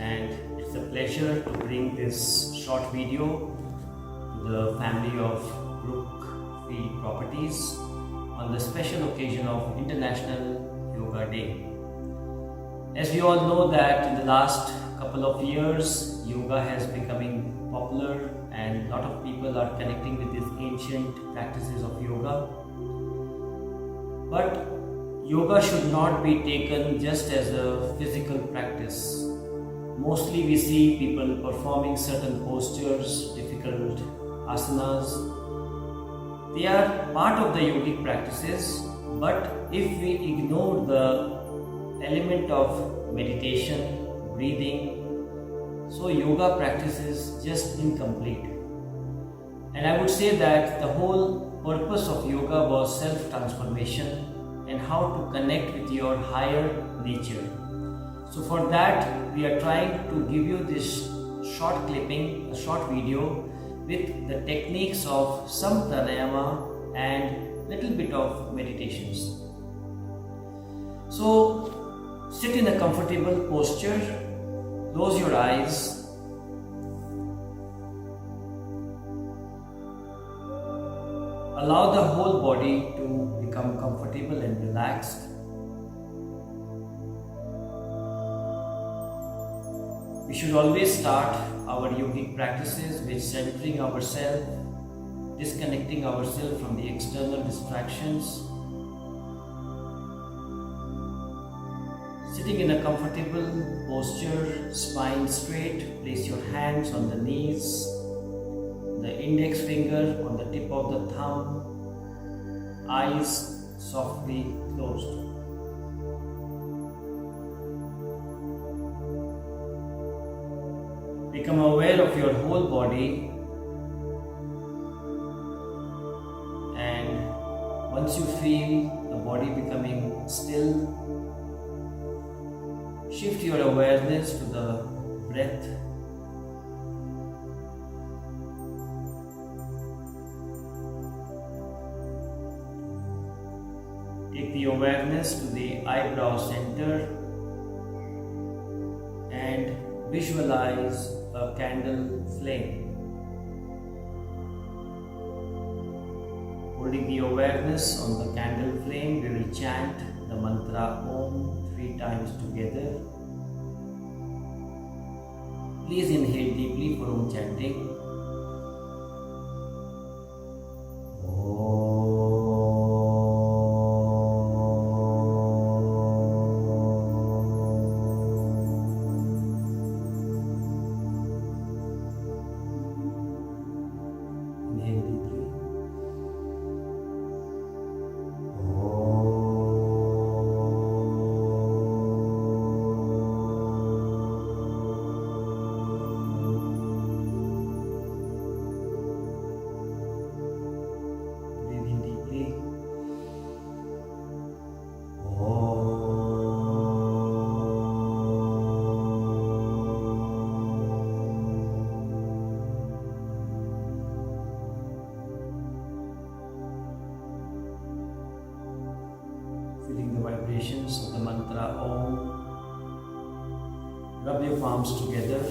and it's a pleasure to bring this short video to the family of Brookfield Properties on the special occasion of International Yoga Day. As we all know that in the last couple of years, yoga has becoming popular and a lot of people are connecting with these ancient practices of yoga. But yoga should not be taken just as a physical practice. Mostly we see people performing certain postures, difficult asanas. They are part of the yogic practices, but if we ignore the element of meditation, breathing, so yoga practice is just incomplete. And I would say that the whole purpose of yoga was self-transformation and how to connect with your higher nature. So for that, we are trying to give you this short clipping, a short video with the techniques of some pranayama and little bit of meditations. So sit in a comfortable posture, close your eyes. Allow the whole body to become comfortable and relaxed. We should always start our yogic practices with centering ourselves, disconnecting ourselves from the external distractions. Sitting in a comfortable posture, spine straight, place your hands on the knees, the index finger on the tip of the thumb, eyes softly closed. Become aware of your whole body, and once you feel the body becoming still, shift your awareness to the breath. Take the awareness to the eyebrow center and visualize a candle flame. Holding the awareness on the candle flame, we will chant the mantra Om 3 times together. Please inhale deeply for Om chanting. Feeling the vibrations of the mantra Om. Rub your palms together.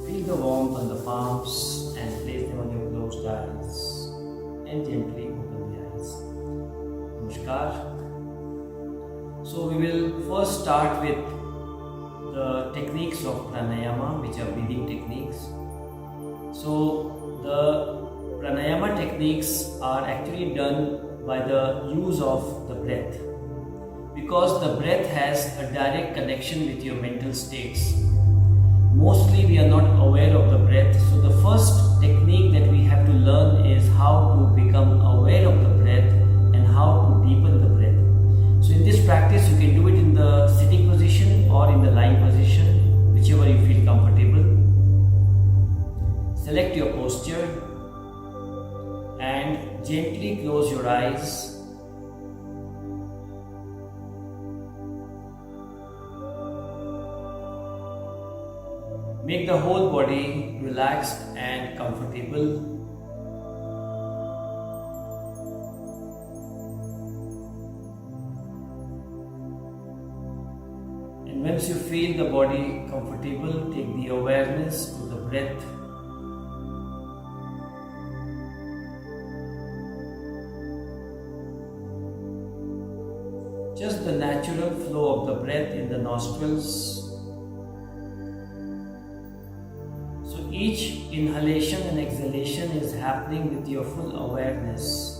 Feel the warmth on the palms and place them on your closed eyes. And gently open the eyes. Namaskar. So we will first start with the techniques of pranayama, which are breathing techniques. So the pranayama techniques are actually done by the use of the breath, because the breath has a direct connection with your mental states. Mostly we are not aware of the breath, so the first technique that we have to learn is how to become aware of the breath and how to deepen the breath. So in this practice, you can do it in the sitting position or in the lying position, whichever you feel comfortable. Select your posture and gently close your eyes. Make the whole body relaxed and comfortable. And once you feel the body comfortable, take the awareness to the breath. Just the natural flow of the breath in the nostrils. So each inhalation and exhalation is happening with your full awareness.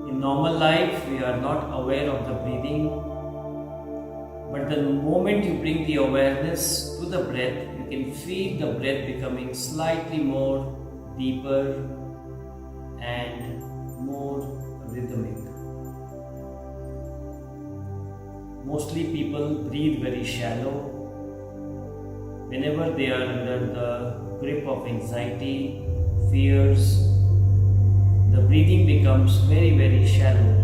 In normal life, we are not aware of the breathing, but the moment you bring the awareness to the breath, you can feel the breath becoming slightly more deeper and more rhythmic. Mostly people breathe very shallow. Whenever they are under the grip of anxiety, fears, the breathing becomes very shallow.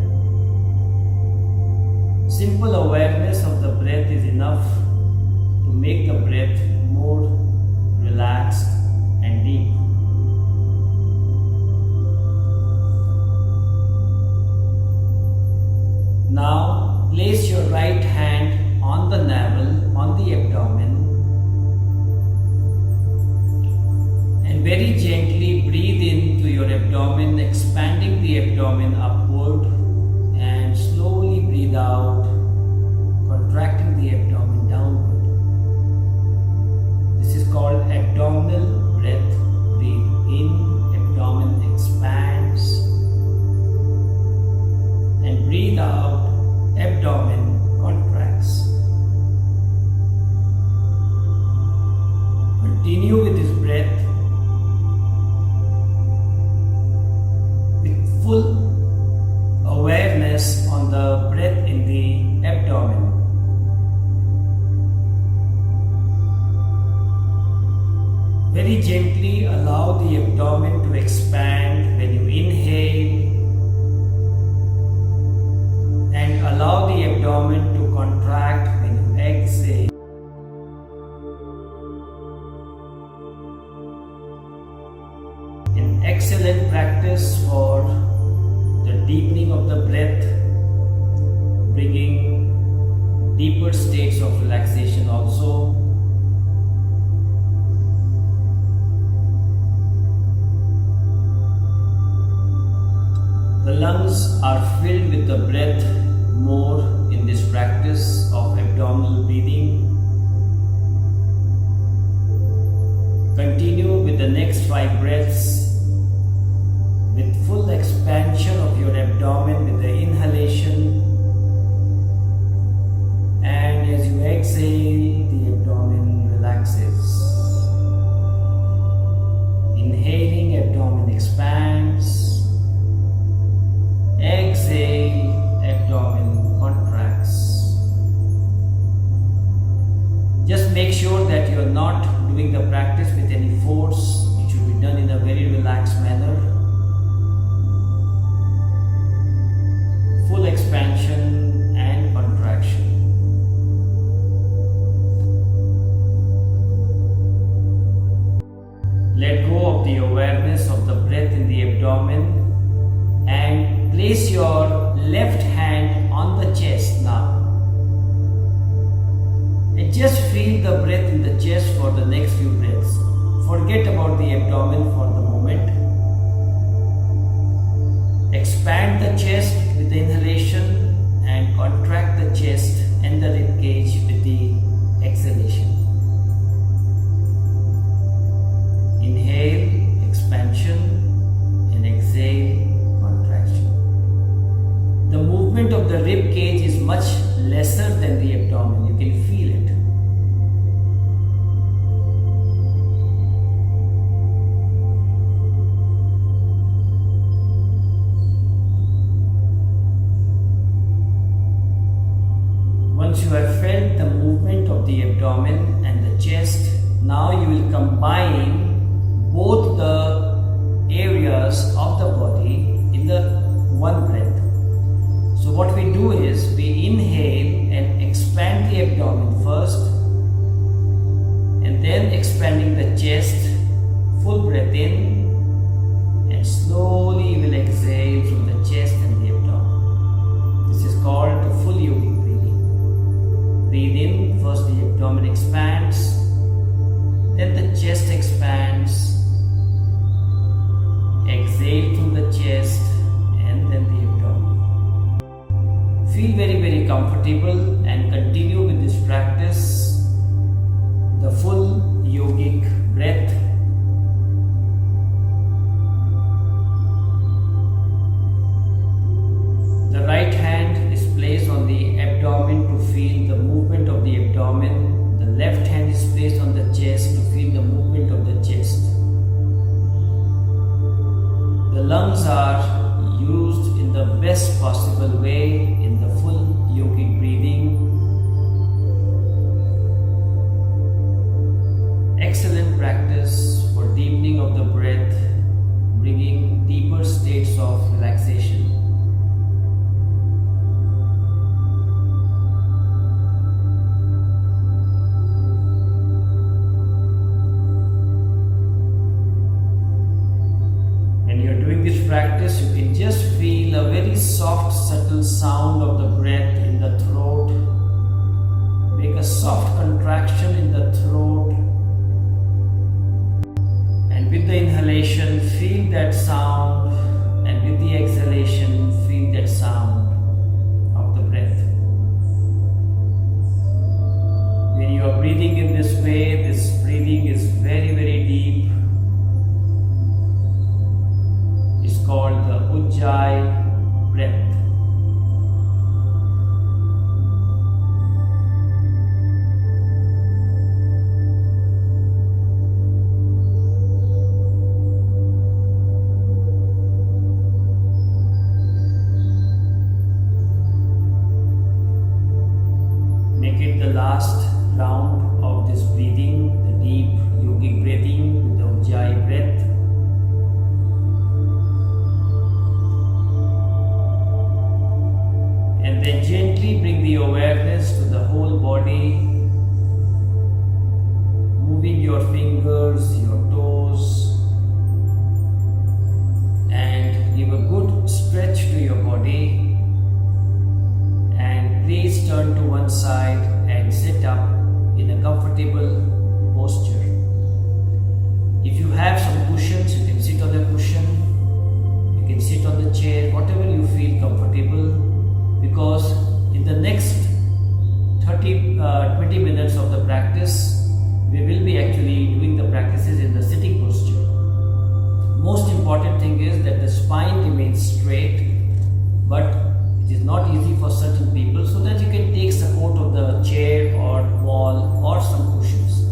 Simple awareness of the breath is enough to make the breath more relaxed and deep. Now place your right hand on the navel, on the abdomen, and very gently breathe into your abdomen, expanding the abdomen upward, and slowly breathe out, contracting the abdomen downward. This is called abdominal breath. Breathe in, abdomen expands, and breathe out, abdomen contracts. Continue with this breath with full awareness on the breath in the abdomen. Very gently allow the abdomen to expand when you inhale, and allow the abdomen to contract when you exhale. An excellent practice for the deepening of the breath, bringing deeper states of relaxation also. The lungs are filled with the breath more in this practice of abdominal breathing. Continue with the next 5 breaths with full expansion of your abdomen with the inhalation, and as you exhale, the abdomen relaxes. Inhaling, abdomen expands. Exhale, abdomen contracts. Just make sure that you are not doing the practice with any force. It should be done in a very relaxed manner. Full expansion and contraction. Let go of the awareness of the breath in the abdomen and place your left hand on the chest now. And just feel the breath in the chest for the next few breaths. Forget about the abdomen for the moment. Expand the chest with the inhalation and contract the chest and the rib cage with the exhalation. Inhale, expansion, and exhale, contraction. The movement of the rib cage is much lesser than the abdomen. You can feel it. Once you have felt the movement of the abdomen and the chest, now you will combine both the areas of the body in the one breath. So what we do is we inhale and expand the abdomen first, and then expanding the chest, full breath in, and slowly we will exhale from the chest and the abdomen. This is called expands, then the chest expands. Exhale through the chest and then the abdomen. Feel very comfortable and continue with this practice, the full yogic breath. The right hand is placed on the abdomen to feel the movement of the abdomen. The left hand is placed on the chest to feel the movement of the chest. The lungs are used in the best possible way in the full yogic breathing. Excellent practice for deepening of the breath, bringing deeper states of relaxation. Practice, you can just feel a very soft, subtle sound of the breath in the throat. Make a soft contraction in the throat, and with the inhalation, feel that sound, and with the exhalation, feel that sound of the breath. When you are breathing in this way, this breathing is very deep. Called the Ujjayi breath. Make it the last round of this breathing, the deep yogic breathing with the Ujjayi breath. And then gently bring the awareness to the whole body, moving your fingers, your toes, and give a good stretch to your body. And please turn to one side and sit up in a comfortable posture. If you have some cushions, you can sit on the cushion, you can sit on the chair, whatever you feel comfortable. Because in the next 20 minutes of the practice, we will be actually doing the practices in the sitting posture. Most important thing is that the spine remains straight, but it is not easy for certain people, so that you can take support of the chair or wall or some cushions.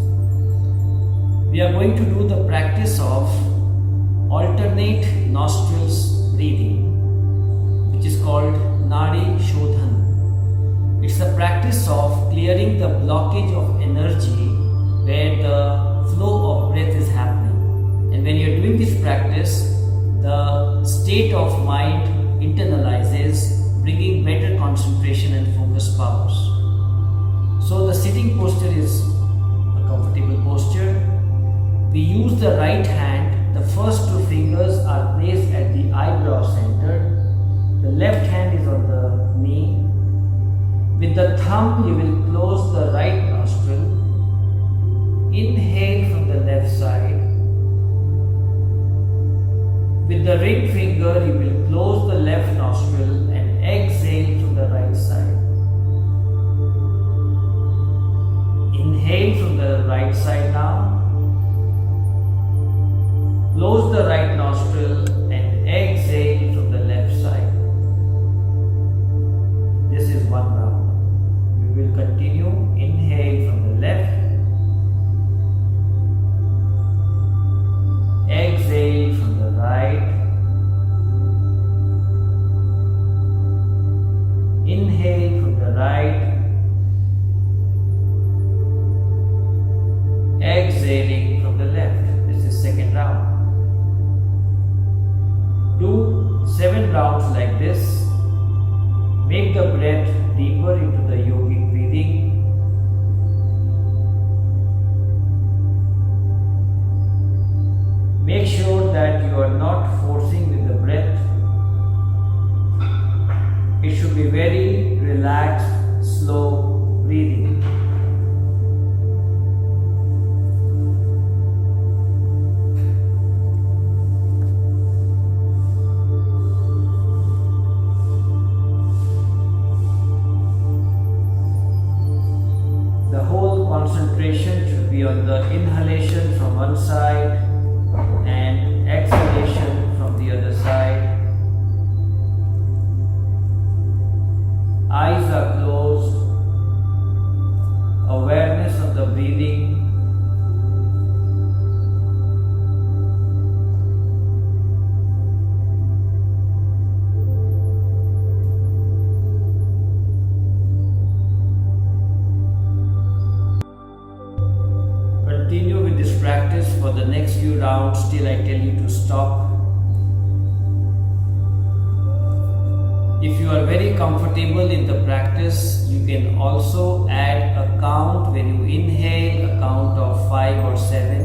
We are going to do the practice of alternate nostrils breathing, which is called Nadi Shodhan. It's a practice of clearing the blockage of energy where the flow of breath is happening. And when you're doing this practice, the state of mind internalizes, bringing better concentration and focus powers. So the sitting posture is a comfortable posture. We use the right hand. The first two fingers are placed at the eyebrow center. The left hand is on the knee. With the thumb, you will close the right nostril. Inhale from the left side. With the ring finger, you will close the left nostril and exhale from the right side. Inhale from the right side now. Close the right nostril and exhale from the left side. This is one round. We will continue. Inhale from the left. Exhale from the right. Inhale from the right. Exhaling from the left. This is second round. Do 7 rounds like this. Make the breath deeper into the yogic breathing. Make sure that you are not forcing with the breath. It should be very relaxed, slow breathing. concentration should be on the inhalation from one side and exhalation from the other side. Eyes are closed. Awareness of the breathing. Continue with this practice for the next few rounds till I tell you to stop. If you are very comfortable in the practice, you can also add a count when you inhale, a count of 5 or 7.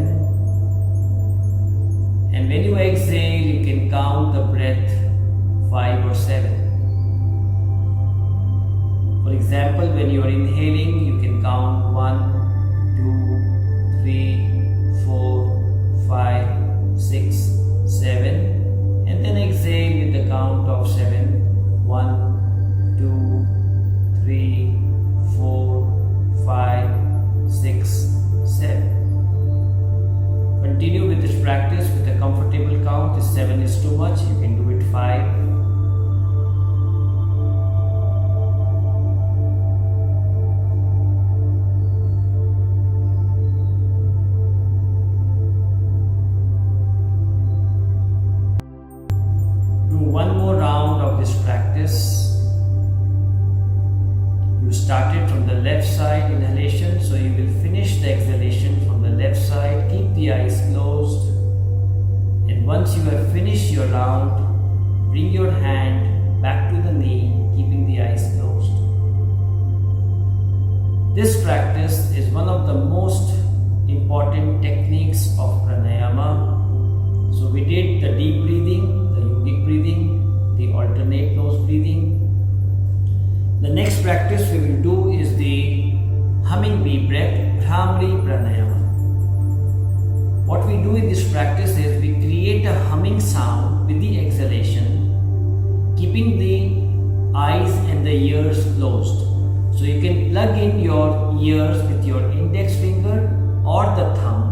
And when you exhale, you can count the breath 5 or 7. For example, when you are inhaling, you can count 1, 2, 3, 4, 5, 6, 7, and then exhale with the count of 7. 1, 2, 3, 4, 5, 6, 7. Continue with this practice with a comfortable count. If 7 is too much, you can do it 5. One more round of this practice. You started from the left side inhalation, so you will finish the exhalation from the left side. Keep the eyes closed, and once you have finished your round, bring your hand back to the knee, keeping the eyes closed. This practice is one of the most important techniques of pranayama. So we did the deep breathing, breathing, the alternate nose breathing. The next practice we will do is the humming bee breath, Bhramari Pranayama. What we do in this practice is we create a humming sound with the exhalation, keeping the eyes and the ears closed. So you can plug in your ears with your index finger or the thumb.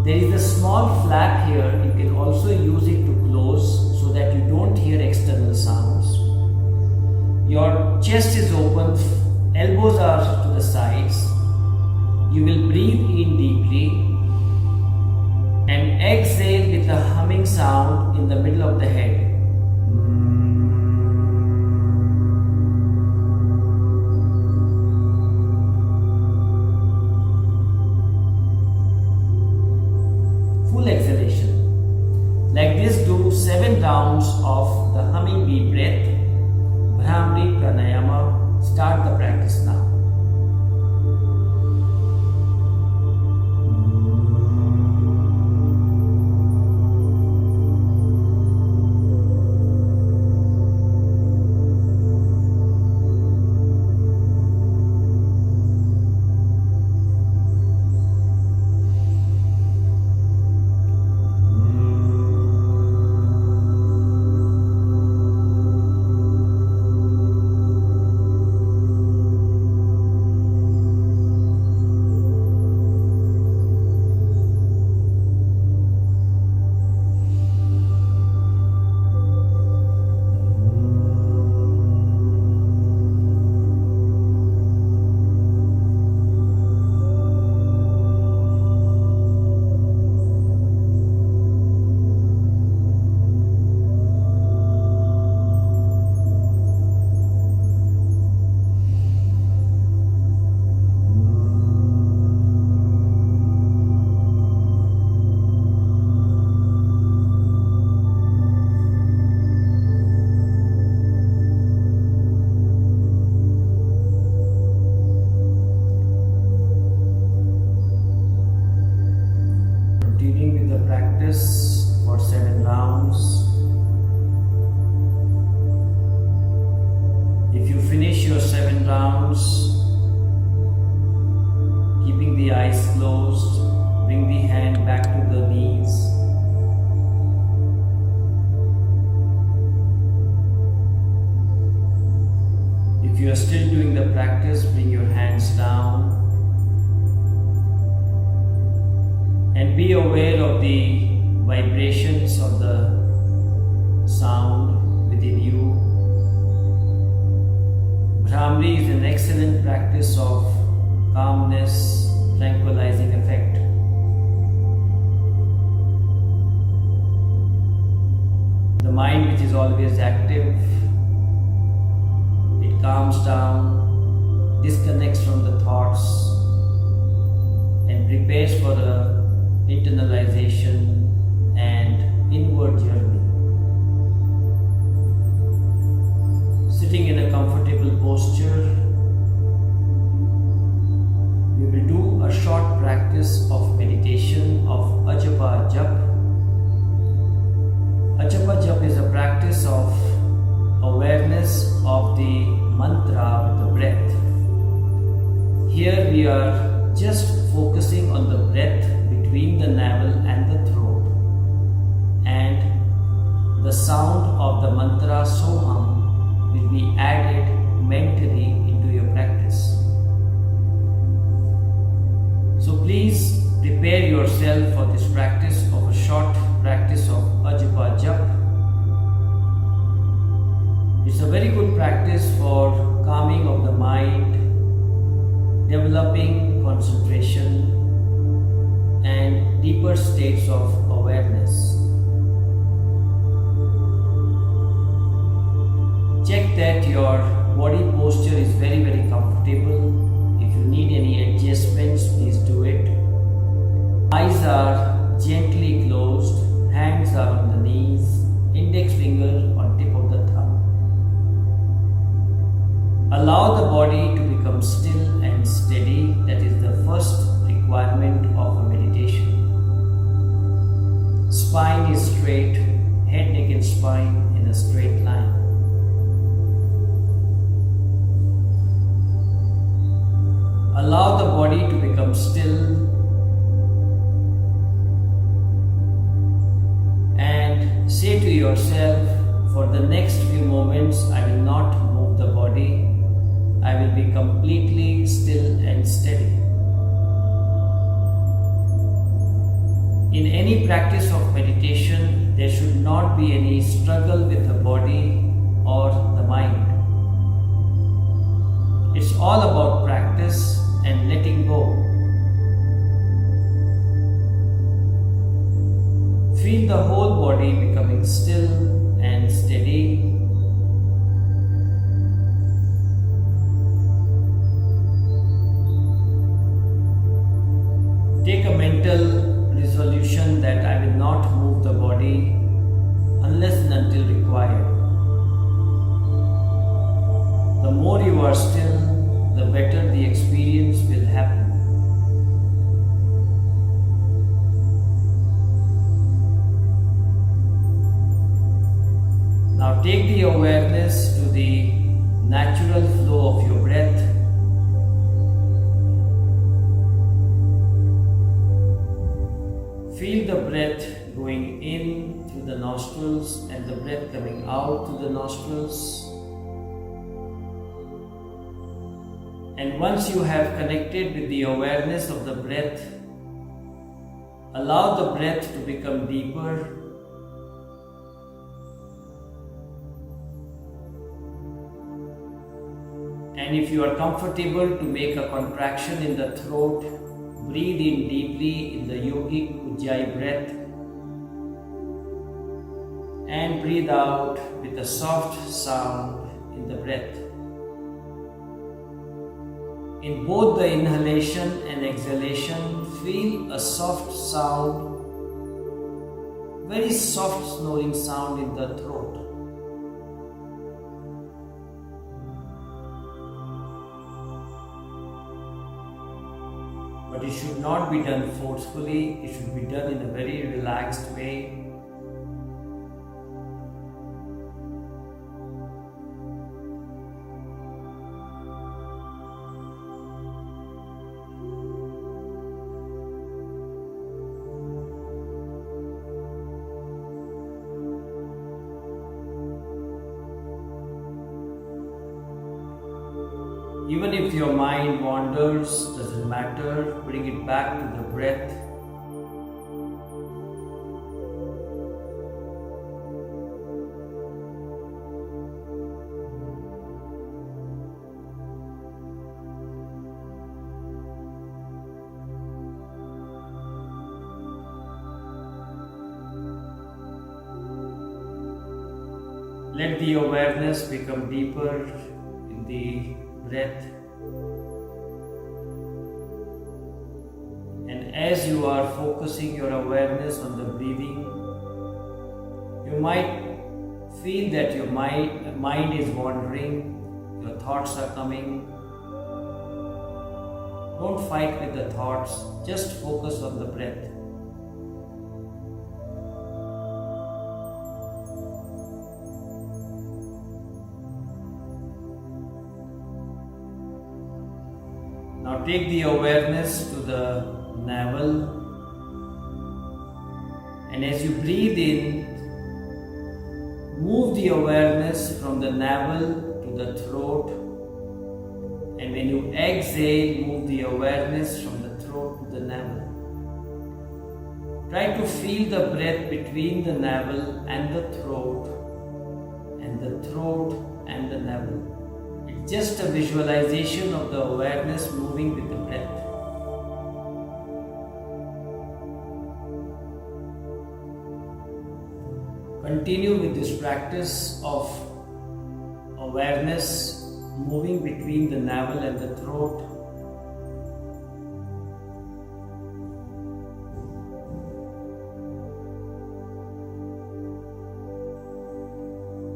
There is a small flap here, you can also use it to close so that you don't hear external sounds. Your chest is open, elbows are to the sides. You will breathe in deeply and exhale with a humming sound in the middle of the head. Exhalation. Like this, do 7 rounds of the humming bee breath, Bhramari Pranayama. Start the practice now. For 7 rounds. If you finish your 7 rounds, keeping the eyes closed, bring the hand back to the knees. If you are still doing the practice, bring your hands down. and be aware of the vibrations of the sound within you. Bhramri is an excellent practice of calmness, tranquilizing effect. The mind, which is always active, it calms down, disconnects from the thoughts, and prepares for a internalization and inward journey. Sitting in a comfortable posture, we will do a short practice of meditation of Ajapa Jap. Ajapa Jap is a practice of awareness of the mantra with the breath. Here we are just focusing on the breath between the navel and the throat, and the sound of the mantra Soham will be added mentally into your practice. So please prepare yourself for this practice of a short practice of Ajapa Jap. It's a very good practice for calming of the mind, developing concentration and deeper states of awareness. Check that your body posture is very comfortable. If you need any adjustments, please do it. Eyes are gently closed, hands are on the knees, index finger on tip of the thumb. Allow the body to become still and steady. That is the first requirement of a meditation. Spine is straight, head, neck and spine in a straight line. Allow the body to become still and say to yourself, for the next few moments I will not move the body. I will be completely still and steady. In any practice of meditation, there should not be any struggle with the body or the mind. It's all about practice and letting go. Feel the whole body becoming still and steady. Take a mental resolution that I will not move the body unless and until required. The more you are still, the better the experience will happen. Now take the awareness to the natural flow of your breath. Feel the breath going in through the nostrils and the breath coming out through the nostrils. And once you have connected with the awareness of the breath, allow the breath to become deeper. And if you are comfortable to make a contraction in the throat, breathe in deeply in the yogic Ujjayi breath and breathe out with a soft sound in the breath. In both the inhalation and exhalation, feel a soft sound, very soft snoring sound in the throat. But it should not be done forcefully, it should be done in a very relaxed way. Even if your mind wanders, doesn't matter, bring it back to the breath. Let the awareness become deeper in the breath. And as you are focusing your awareness on the breathing, you might feel that your mind is wandering, your thoughts are coming. Don't fight with the thoughts, just focus on the breath. Now take the awareness to the navel, and as you breathe in, move the awareness from the navel to the throat, and when you exhale, move the awareness from the throat to the navel. Try to feel the breath between the navel and the throat, and the throat and the navel. It's just a visualization of the awareness moving with the breath. Continue with this practice of awareness moving between the navel and the throat.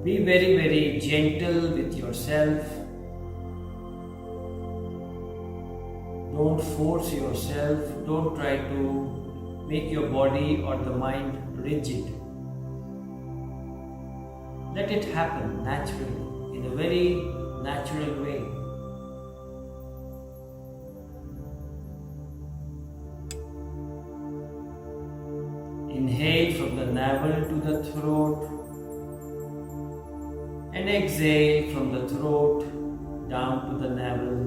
Be very, very gentle with yourself. Don't force yourself. Don't try to make your body or the mind rigid. Let it happen naturally, in a very natural way. Inhale from the navel to the throat and exhale from the throat down to the navel.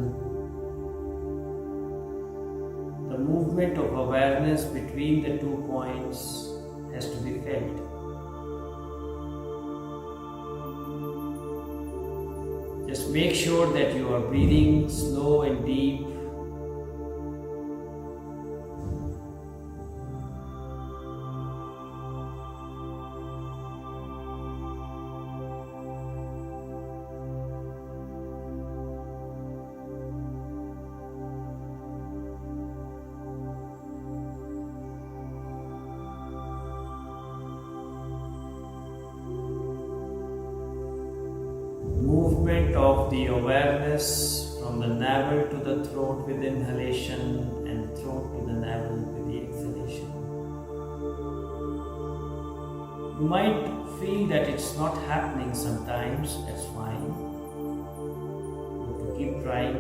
The movement of awareness between the 2 points has to be felt. Just make sure that you are breathing slow and deep. Movement of the awareness from the navel to the throat with inhalation and throat to the navel with the exhalation. You might feel that it's not happening sometimes, that's fine. You have to keep trying.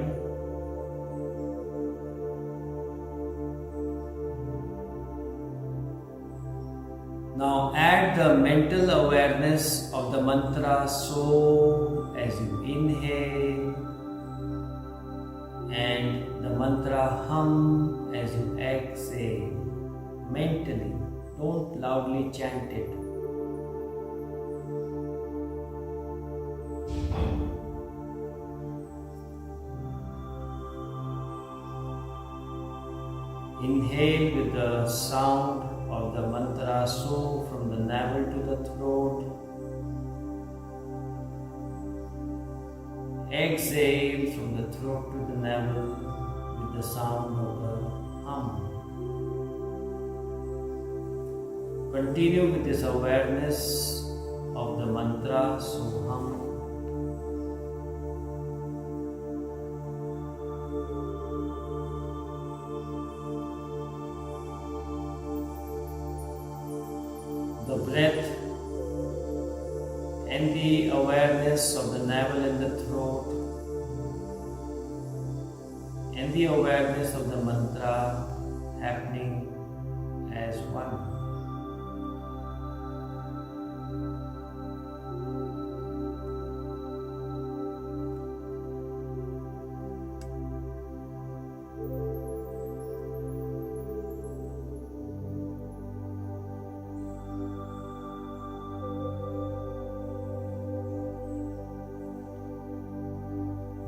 Now add the mental awareness of the mantra so as you inhale, and the mantra hum as you exhale mentally. Don't loudly chant it. Inhale with the sound of the mantra so from the navel to the throat. Exhale from the throat to the navel with the sound of the hum. Continue with this awareness of the mantra so hum. The breath and the awareness of the navel and the throat and the awareness of the mantra happening as one.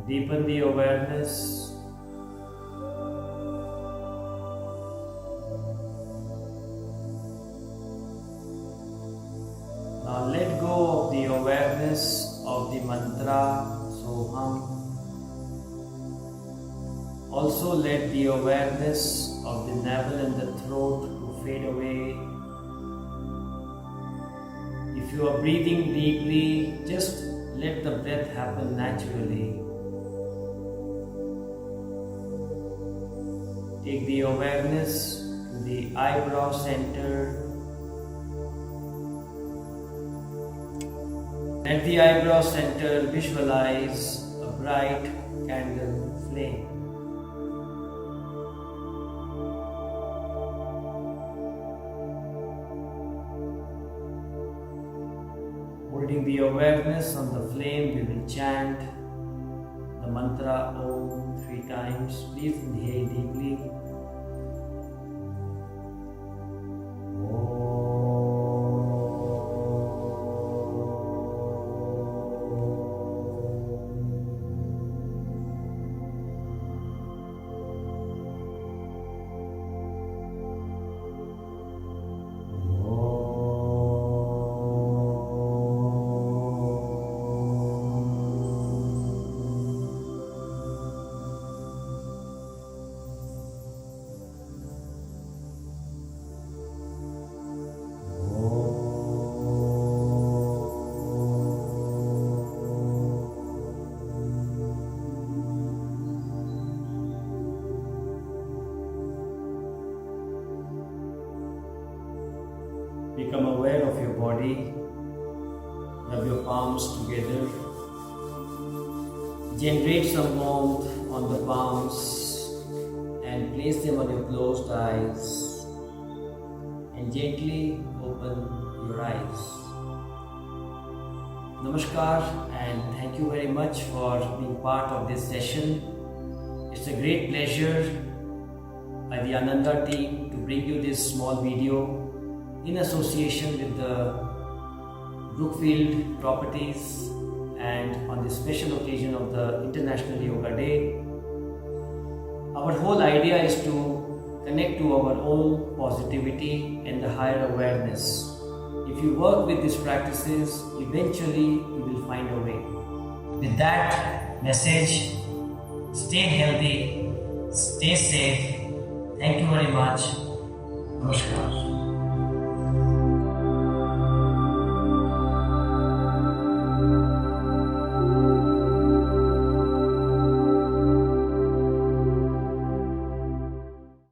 Deepen the awareness. Now let go of the awareness mantra Soham. Also let the awareness of the navel and the throat to fade away. If you are breathing deeply, just let the breath happen naturally. Take the awareness to the eyebrow center. At the eyebrow center, visualize a bright candle flame. Holding the awareness on the flame, we will chant the mantra Om 3 times. Please inhale deeply. Become aware of your body. Rub your palms together. Generate some warmth on the palms and place them on your closed eyes. And gently open your eyes. Namaskar and thank you very much for being part of this session. It's a great pleasure by the Ananda team to bring you this small video in association with the Brookfield Properties and on the special occasion of the International Yoga Day. Our whole idea is to connect to our own positivity and the higher awareness. If you work with these practices, eventually you will find a way. With that message, stay healthy, stay safe. Thank you very much. Namaskar.